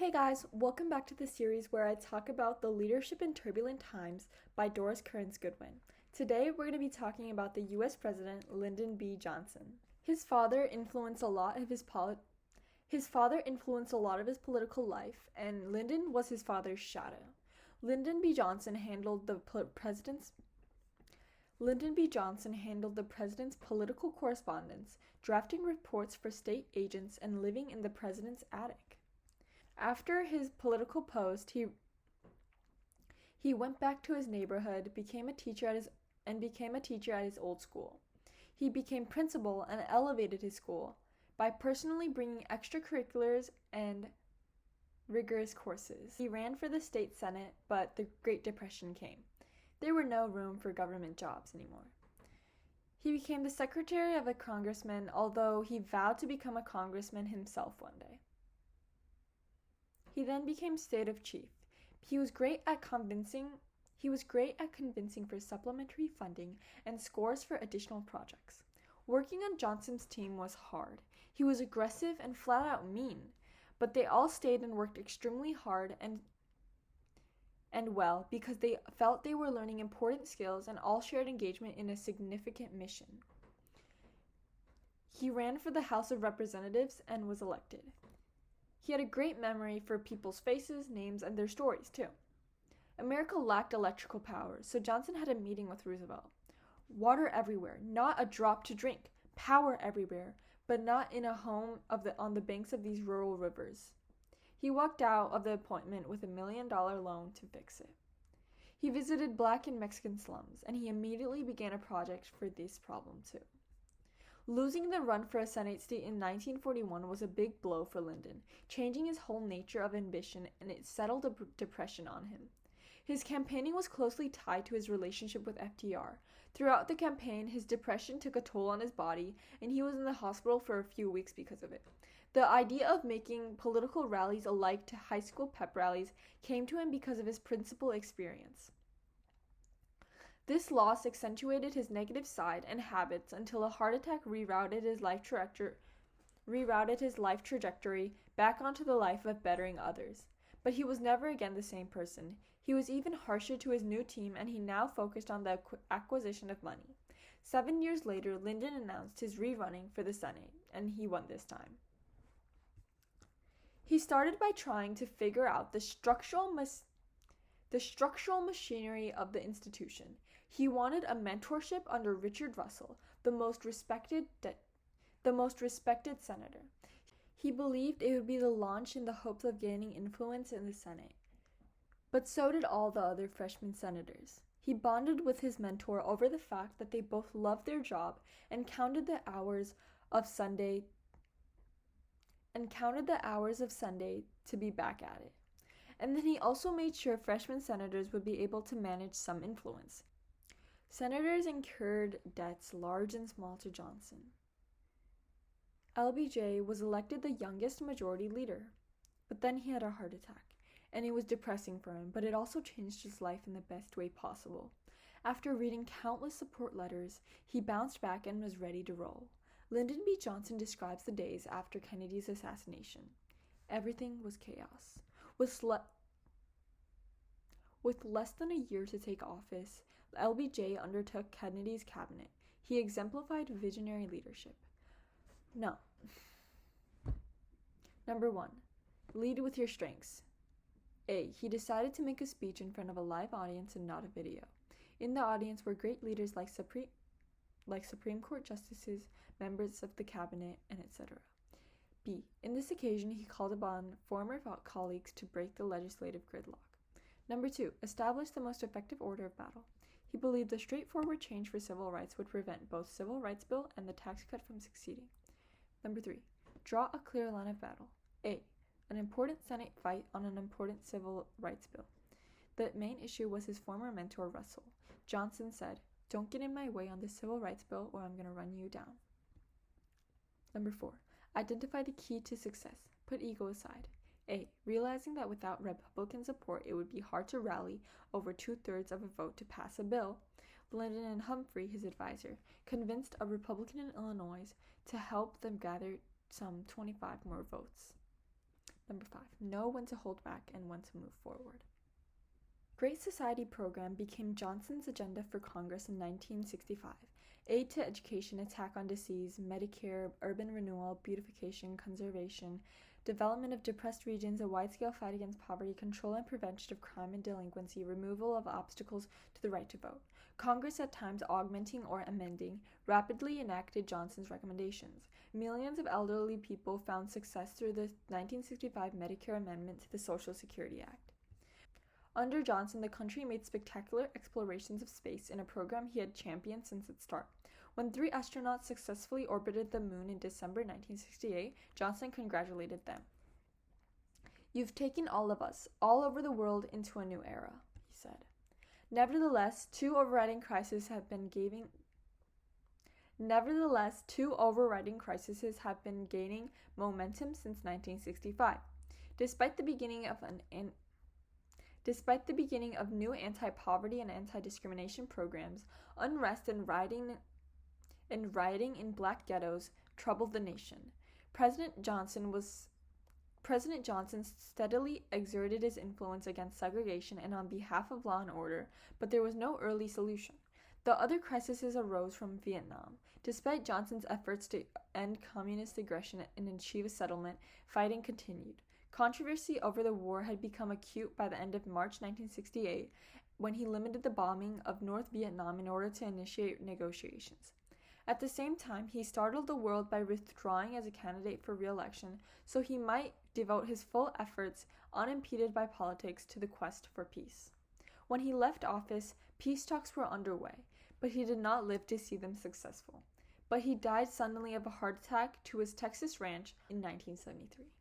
Hey guys, welcome back to the series where I talk about the leadership in turbulent times by Dorris, Kearns, Goodwin. Today we're going to be talking about the US President Lyndon B Johnson. His father influenced a lot of his political life, and Lyndon was his father's shadow. Lyndon B Johnson handled the president's political correspondence, drafting reports for state agents, and living in the president's attic. After his political post, he went back to his neighborhood, became a teacher at his old school. He became principal and elevated his school by personally bringing extracurriculars and rigorous courses. He ran for the state senate, but the Great Depression came. There were no room for government jobs anymore. He became the secretary of a congressman, although he vowed to become a congressman himself one day. He then became state of chief. He was great at convincing for supplementary funding and scores for additional projects. Working on Johnson's team was hard. He was aggressive and flat out mean, but they all stayed and worked extremely hard and well because they felt they were learning important skills and all shared engagement in a significant mission. He ran for the House of Representatives and was elected. He had a great memory for people's faces, names, and their stories, too. America lacked electrical power, so Johnson had a meeting with Roosevelt. Water everywhere, not a drop to drink. Power everywhere, but not in a home on the banks of these rural rivers. He walked out of the appointment with $1 million loan to fix it. He visited Black and Mexican slums, and he immediately began a project for this problem, too. Losing the run for a Senate seat in 1941 was a big blow for Lyndon, changing his whole nature of ambition, and it settled a depression on him. His campaigning was closely tied to his relationship with FDR. Throughout the campaign, his depression took a toll on his body, and he was in the hospital for a few weeks because of it. The idea of making political rallies alike to high school pep rallies came to him because of his principal experience. This loss accentuated his negative side and habits until a heart attack rerouted his life trajectory back onto the life of bettering others. But he was never again the same person. He was even harsher to his new team, and he now focused on the acquisition of money. 7 years later, Lyndon announced his rerunning for the Senate, and he won this time. He started by trying to figure out the structural machinery of the institution. He wanted a mentorship under Richard Russell, the most respected senator. He believed it would be the launch in the hopes of gaining influence in the Senate. But so did all the other freshman senators. He bonded with his mentor over the fact that they both loved their job and counted the hours of Sunday to be back at it. And then he also made sure freshman senators would be able to manage some influence. Senators incurred debts large and small to Johnson. LBJ was elected the youngest majority leader, but then he had a heart attack, and it was depressing for him, but it also changed his life in the best way possible. After reading countless support letters, he bounced back and was ready to roll. Lyndon B Johnson describes the days after Kennedy's assassination. Everything was chaos. With less than a year to take office, LBJ undertook Kennedy's cabinet. He exemplified visionary leadership. No. Number 1. Lead with your strengths. A. He decided to make a speech in front of a live audience and not a video. In the audience were great leaders like Supreme Court justices, members of the cabinet, and etc. B. In this occasion, he called upon former colleagues to break the legislative gridlock. Number 2. Establish the most effective order of battle. He believed the straightforward change for civil rights would prevent both civil rights bill and the tax cut from succeeding. Number 3. Draw a clear line of battle. A. An important Senate fight on an important civil rights bill. The main issue was his former mentor, Russell. Johnson said, "Don't get in my way on this civil rights bill or I'm going to run you down." Number 4. Identify the key to success. Put ego aside. A. Realizing that without Republican support, it would be hard to rally over 2/3 of a vote to pass a bill, Lyndon and Humphrey, his advisor, convinced a Republican in Illinois to help them gather some 25 more votes. Number 5, know when to hold back and when to move forward. Great Society program became Johnson's agenda for Congress in 1965. Aid to education, attack on disease, Medicare, urban renewal, beautification, conservation, development of depressed regions, a wide-scale fight against poverty, control and prevention of crime and delinquency, removal of obstacles to the right to vote. Congress, at times augmenting or amending, rapidly enacted Johnson's recommendations. Millions of elderly people found success through the 1965 Medicare Amendment to the Social Security Act. Under Johnson, the country made spectacular explorations of space in a program he had championed since its start. When 3 astronauts successfully orbited the moon in December 1968, Johnson congratulated them. "You've taken all of us, all over the world, into a new era," he said. Nevertheless, two overriding crises have been gaining momentum since 1965. Despite the beginning of new anti-poverty and anti-discrimination programs, unrest and rioting in black ghettos troubled the nation. President Johnson steadily exerted his influence against segregation and on behalf of law and order, but there was no early solution. The other crises arose from Vietnam. Despite Johnson's efforts to end communist aggression and achieve a settlement, fighting continued. Controversy over the war had become acute by the end of March 1968, when he limited the bombing of North Vietnam in order to initiate negotiations. At the same time, he startled the world by withdrawing as a candidate for re-election so he might devote his full efforts, unimpeded by politics, to the quest for peace. When he left office, peace talks were underway, but he did not live to see them successful. But he died suddenly of a heart attack to his Texas ranch in 1973.